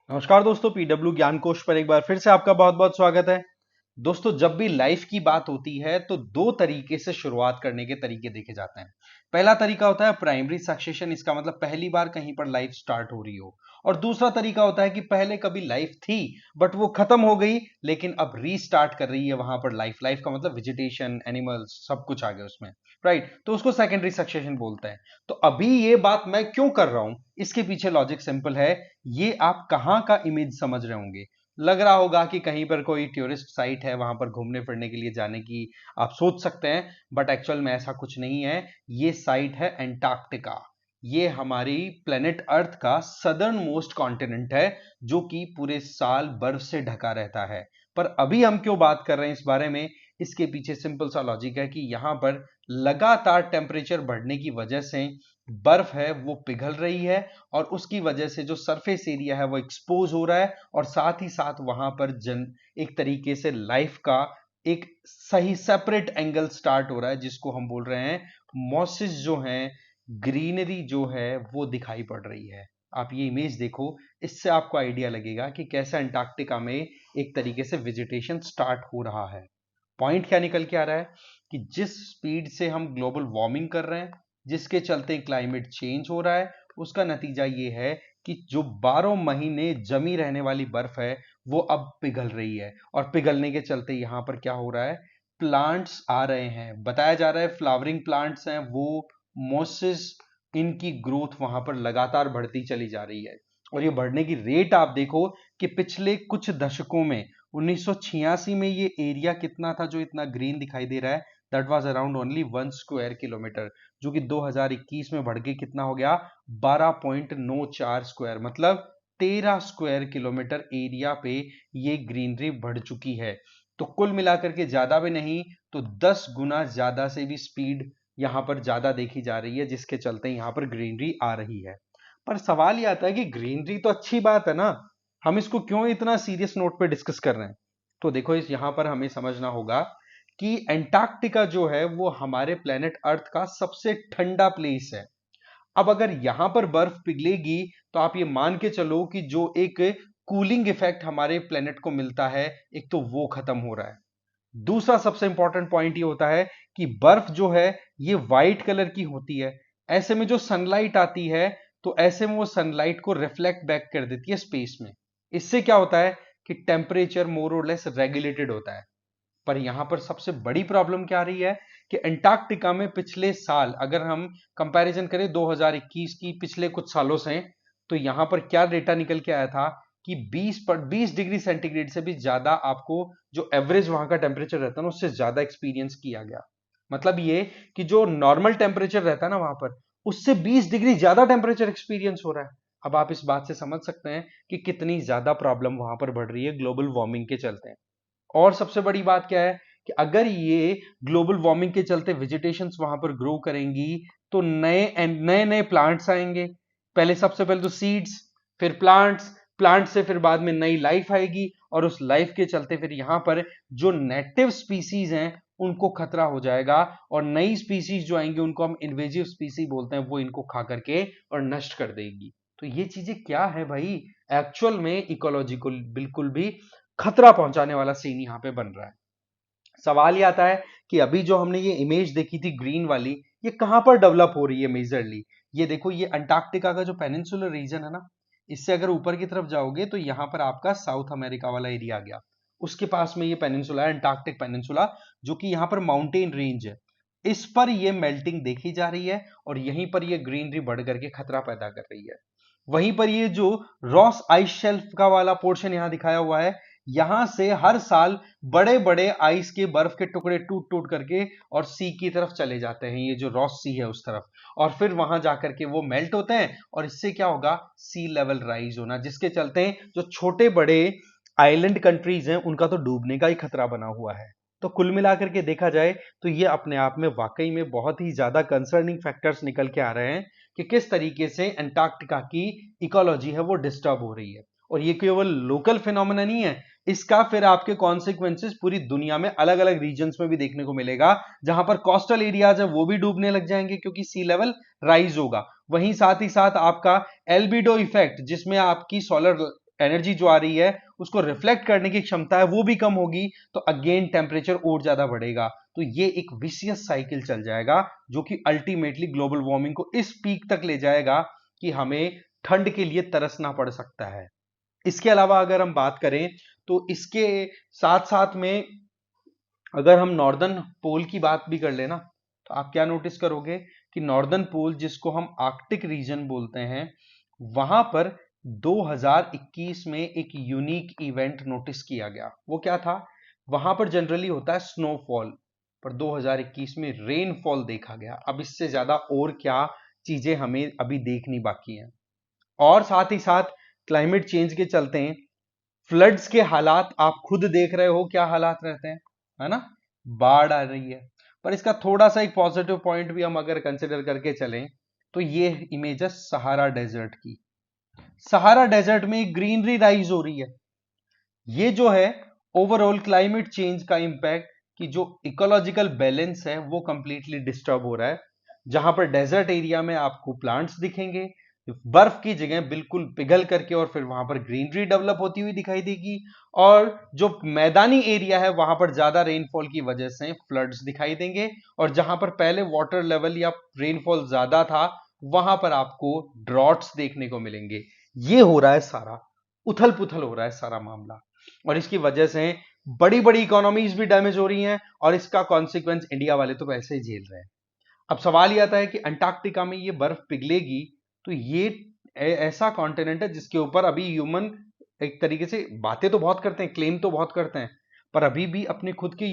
नमस्कार दोस्तों, पीडब्ल्यू ज्ञान कोश पर एक बार फिर से आपका बहुत बहुत स्वागत है। दोस्तों, जब भी लाइफ की बात होती है तो दो तरीके से शुरुआत करने के तरीके देखे जाते हैं। पहला तरीका होता है प्राइमरी सक्सेशन, इसका मतलब पहली बार कहीं पर लाइफ स्टार्ट हो रही हो। और दूसरा तरीका होता है कि पहले कभी लाइफ थी बट वो खत्म हो गई, लेकिन अब रीस्टार्ट कर रही है वहां पर लाइफ। लाइफ का मतलब वेजिटेशन, एनिमल्स, सब कुछ आ गया उसमें, राइट? तो उसको सेकेंडरी सक्सेशन बोलते हैं। तो अभी ये बात मैं क्यों कर रहा हूं, इसके पीछे लॉजिक सिंपल है। ये आप कहां का इमेज समझ रहे होंगे? लग रहा होगा कि कहीं पर कोई टूरिस्ट साइट है, वहां पर घूमने फिरने के लिए जाने की आप सोच सकते हैं, बट एक्चुअल में ऐसा कुछ नहीं है। ये साइट है एंटार्क्टिका। ये हमारी प्लेनेट अर्थ का सदर्न मोस्ट कॉन्टिनेंट है, जो कि पूरे साल बर्फ से ढका रहता है। पर अभी हम क्यों बात कर रहे हैं इस बारे में, इसके पीछे सिंपल सा लॉजिक है कि यहां पर लगातार टेम्परेचर बढ़ने की वजह से बर्फ है वो पिघल रही है, और उसकी वजह से जो सरफेस एरिया है वो एक्सपोज हो रहा है, और साथ ही साथ वहां पर एक तरीके से लाइफ का एक सही सेपरेट एंगल स्टार्ट हो रहा है, जिसको हम बोल रहे हैं मॉसेस जो हैं, ग्रीनरी जो है वो दिखाई पड़ रही है। आप ये इमेज देखो, इससे आपको आइडिया लगेगा कि कैसे अंटार्कटिका में एक तरीके से वेजिटेशन स्टार्ट हो रहा है। पॉइंट क्या निकल के आ रहा है कि जिस स्पीड से हम ग्लोबल वार्मिंग कर रहे हैं, जिसके चलते क्लाइमेट चेंज हो रहा है, उसका नतीजा ये है कि जो 12 महीने जमी रहने वाली बर्फ है वो अब पिघल रही है। और पिघलने के चलते यहां पर क्या हो रहा है, प्लांट्स आ रहे हैं। बताया जा रहा है फ्लावरिंग प्लांट्स हैं वो, मोसेस, इनकी ग्रोथ वहां पर लगातार बढ़ती चली जा रही है। और ये बढ़ने की रेट आप देखो कि पिछले कुछ दशकों में 1986 में ये एरिया कितना था जो इतना ग्रीन दिखाई दे रहा है, that was around only 1 square kilometre, जो कि 2021 में बढ़ के कितना हो गया, 12.94 स्क्वायर, मतलब 13 स्क्वायर किलोमीटर एरिया पे ये ग्रीनरी बढ़ चुकी है। तो कुल मिलाकर के ज्यादा भी नहीं तो 10 गुना ज्यादा से भी स्पीड यहां पर ज्यादा देखी जा रही है, जिसके चलते यहां पर ग्रीनरी आ रही है। पर सवाल यह आता है कि ग्रीनरी तो अच्छी बात है ना, हम इसको क्यों इतना सीरियस नोट पे डिस्कस कर रहे हैं? तो देखो, इस यहां पर हमें समझना होगा कि एंटार्क्टिका जो है वो हमारे प्लेनेट अर्थ का सबसे ठंडा प्लेस है। अब अगर यहां पर बर्फ पिघलेगी तो आप ये मान के चलो कि जो एक कूलिंग इफेक्ट हमारे प्लेनेट को मिलता है, एक तो वो खत्म हो रहा है। दूसरा सबसे इंपॉर्टेंट पॉइंट ये होता है कि बर्फ जो है ये व्हाइट कलर की होती है। ऐसे में जो सनलाइट आती है, तो ऐसे में वो सनलाइट को रिफ्लेक्ट बैक कर देती है स्पेस में। इससे क्या होता है कि टेम्परेचर मोर और लेस रेगुलेटेड होता है। पर यहां पर सबसे बड़ी प्रॉब्लम क्या आ रही है कि अंटार्कटिका में पिछले साल अगर हम कंपैरिजन करें 2021 की पिछले कुछ सालों से, तो यहां पर क्या डेटा निकल के आया था कि 20 डिग्री सेंटीग्रेड से भी ज्यादा आपको जो एवरेज वहां का टेम्परेचर रहता है ना, उससे ज्यादा एक्सपीरियंस किया गया। मतलब ये कि जो नॉर्मल टेम्परेचर रहता है ना वहां पर, उससे 20 डिग्री ज्यादा टेम्परेचर एक्सपीरियंस हो रहा है। अब आप इस बात से समझ सकते हैं कि कितनी ज्यादा प्रॉब्लम वहां पर बढ़ रही है ग्लोबल वार्मिंग के चलते। और सबसे बड़ी बात क्या है कि अगर ये ग्लोबल वार्मिंग के चलते वेजिटेशंस वहां पर ग्रो करेंगी, तो नए नए नए प्लांट्स आएंगे। पहले सबसे पहले तो सीड्स, फिर प्लांट्स, प्लांट से फिर बाद में नई लाइफ आएगी, और उस लाइफ के चलते फिर यहां पर जो नेटिव स्पीसीज हैं उनको खतरा हो जाएगा, और नई स्पीसीज जो आएंगी उनको हम इन्वेजिव स्पीसीज बोलते हैं, वो इनको खा करके और नष्ट कर देगी। तो ये चीजें क्या है भाई, एक्चुअल में इकोलॉजी को बिल्कुल भी खतरा पहुंचाने वाला सीन यहां पे बन रहा है। सवाल ये आता है कि अभी जो हमने ये इमेज देखी थी ग्रीन वाली, ये कहां पर डेवलप हो रही है मेजरली? ये देखो, ये अंटार्कटिका का जो पेनिनसुलर रीजन है ना, इससे अगर ऊपर की तरफ जाओगे तो यहां पर आपका साउथ अमेरिका वाला एरिया आ गया। उसके पास में ये पेनिनसुला है, अंटार्कटिक पेनिनसुला, जो कि यहां पर माउंटेन रेंज है। इस पर ये मेल्टिंग देखी जा रही है, और यहीं पर ये ग्रीनरी बढ़ करके खतरा पैदा कर रही है। वहीं पर ये जो रॉस आइस शेल्फ का वाला पोर्शन यहां दिखाया हुआ है, यहां से हर साल बड़े बड़े आइस के बर्फ के टुकड़े टूट टूट करके और सी की तरफ चले जाते हैं, ये जो रॉस सी है उस तरफ, और फिर वहां जाकर के वो मेल्ट होते हैं, और इससे क्या होगा, सी लेवल राइज होना, जिसके चलते जो छोटे बड़े आइलैंड कंट्रीज हैं उनका तो डूबने का ही खतरा बना हुआ है। तो कुल मिलाकर के देखा जाए तो ये अपने आप में वाकई में बहुत ही ज्यादा कंसर्निंग फैक्टर्स निकल के आ रहे हैं कि किस तरीके से अंटार्कटिका की इकोलॉजी है वो डिस्टर्ब हो रही है। और ये केवल लोकल फिनोमेना नहीं है, इसका फिर आपके कॉन्सिक्वेंसेस पूरी दुनिया में अलग अलग रीजन्स में भी देखने को मिलेगा, जहां पर कोस्टल एरियाज है वो भी डूबने लग जाएंगे क्योंकि सी लेवल राइज होगा। वहीं साथ ही साथ आपका एल्बिडो इफेक्ट, जिसमें आपकी सोलर एनर्जी जो आ रही है उसको रिफ्लेक्ट करने की क्षमता है वो भी कम होगी, तो अगेन टेम्परेचर और ज्यादा बढ़ेगा। तो ये एक विशियस साइकिल चल जाएगा जो कि अल्टीमेटली ग्लोबल वार्मिंग को इस पीक तक ले जाएगा कि हमें ठंड के लिए तरसना पड़ सकता है। इसके अलावा अगर हम बात करें तो इसके साथ साथ में अगर हम नॉर्दर्न पोल की बात भी कर लेना, तो आप क्या नोटिस करोगे कि नॉर्दर्न पोल जिसको हम आर्कटिक रीजन बोलते हैं, वहां पर 2021 में एक यूनिक इवेंट नोटिस किया गया। वो क्या था? वहां पर जनरली होता है स्नोफॉल, पर 2021 में रेनफॉल देखा गया। अब इससे ज्यादा और क्या चीजें हमें अभी देखनी बाकी हैं। और साथ ही साथ क्लाइमेट चेंज के चलते हैं फ्लड्स के हालात आप खुद देख रहे हो, क्या हालात रहते हैं, है ना? बाढ़ आ रही है। पर इसका थोड़ा सा एक पॉजिटिव पॉइंट भी हम अगर कंसिडर करके चलें तो ये इमेज है सहारा डेजर्ट की। सहारा डेजर्ट में ग्रीनरी राइज हो रही है। ये जो है ओवरऑल क्लाइमेट चेंज का इंपैक्ट कि जो इकोलॉजिकल बैलेंस है वो कंप्लीटली डिस्टर्ब हो रहा है। जहां पर डेजर्ट एरिया में आपको प्लांट्स दिखेंगे, बर्फ की जगह बिल्कुल पिघल करके और फिर वहां पर ग्रीनरी डेवलप होती हुई दिखाई देगी। और जो मैदानी एरिया है वहां पर ज्यादा रेनफॉल की वजह से फ्लड्स दिखाई देंगे। और जहां पर पहले वाटर लेवल या रेनफॉल ज्यादा था वहां पर आपको ड्रॉट्स देखने को मिलेंगे। ये हो रहा है सारा, उथल पुथल हो रहा है सारा मामला, और इसकी वजह से बड़ी बड़ी इकोनॉमीज भी डैमेज हो रही हैं और इसका कॉन्सिक्वेंस इंडिया वाले तो वैसे ही झेल रहे हैं। अब सवाल ये आता है कि अंटार्कटिका में ये बर्फ पिघलेगी तो ये ऐसा कॉन्टिनेंट है जिसके ऊपर अभी ह्यूमन एक तरीके से बातें तो बहुत करते हैं, क्लेम तो बहुत करते हैं, पर अभी भी अपने खुद की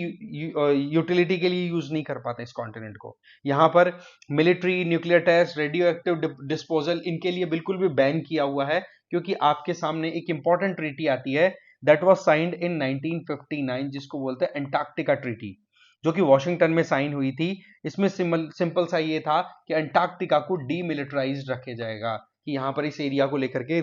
यूटिलिटी के लिए यूज नहीं कर पाते इस कॉन्टिनेंट को। यहां पर military, nuclear test, radioactive disposal इनके लिए बिल्कुल भी बैन किया हुआ है, क्योंकि आपके सामने एक इंपॉर्टेंट ट्रीटी आती है दैट वाज साइंड इन 1959 जिसको बोलते हैं अंटार्कटिका ट्रीटी, जो कि वॉशिंगटन में साइन हुई थी। इसमें सिंपल सा ये था कि अंटार्कटिका को डीमिलिटराइज्ड रखे जाएगा, कि यहां पर इस एरिया को लेकर के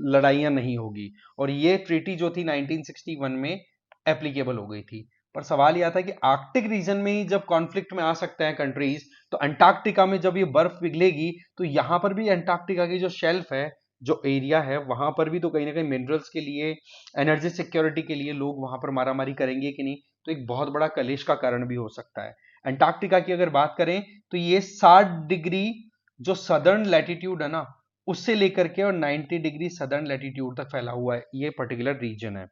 लड़ाइयां नहीं होगी। और ये ट्रीटी जो थी 1961 में एप्लीकेबल हो गई थी। पर सवाल यह था कि आर्कटिक रीजन में ही जब कॉन्फ्लिक्ट में आ सकते हैं कंट्रीज, तो अंटार्कटिका में जब ये बर्फ पिघलेगी तो यहां पर भी अंटार्कटिका की जो शेल्फ है, जो एरिया है, वहां पर भी तो कहीं ना कहीं मिनरल्स के लिए, एनर्जी सिक्योरिटी के लिए लोग वहां पर मारामारी करेंगे कि नहीं, तो एक बहुत बड़ा कलेश का कारण भी हो सकता है। अंटार्कटिका की अगर बात करें तो ये 60 डिग्री जो सदर्न लैटिट्यूड है ना, उससे लेकर के और 90 डिग्री सदर्न लैटिट्यूड तक फैला हुआ है ये पर्टिकुलर रीजन है।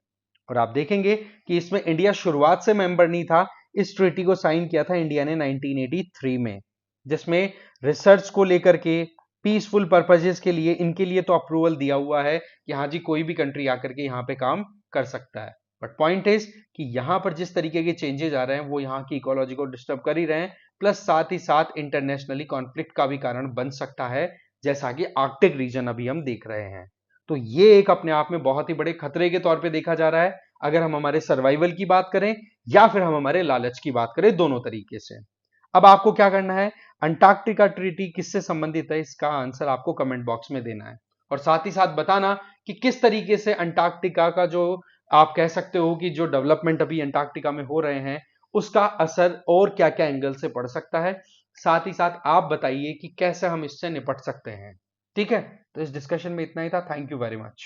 और आप देखेंगे कि इसमें इंडिया शुरुआत से मेंबर नहीं था। इस ट्रीटी को साइन किया था इंडिया ने 1983 में, जिसमें रिसर्च को लेकर के, पीसफुल पर्पजेस के लिए, इनके लिए तो अप्रूवल दिया हुआ है कि हाँ जी कोई भी कंट्री आकर के यहाँ पे काम कर सकता है। बट पॉइंट इज कि यहाँ पर जिस तरीके के चेंजेस आ रहे हैं वो यहाँ की इकोलॉजी को डिस्टर्ब कर ही रहे हैं, प्लस साथ ही साथ इंटरनेशनली कॉन्फ्लिक्ट का भी कारण बन सकता है, जैसा कि आर्कटिक रीजन अभी हम देख रहे हैं। तो ये एक अपने आप में बहुत ही बड़े खतरे के तौर पे देखा जा रहा है, अगर हम हमारे सर्वाइवल की बात करें या फिर हम हमारे लालच की बात करें, दोनों तरीके से। अब आपको क्या करना है, अंटार्कटिका ट्रीटी किससे संबंधित है, इसका आंसर आपको कमेंट बॉक्स में देना है। और साथ ही साथ बताना कि किस तरीके से अंटार्कटिका का जो आप कह सकते हो कि जो डेवलपमेंट अभी अंटार्कटिका में हो रहे हैं उसका असर और क्या क्या एंगल से पड़ सकता है। साथ ही साथ आप बताइए कि कैसे हम इससे निपट सकते हैं। ठीक है, तो इस डिस्कशन में इतना ही था। Thank you very much.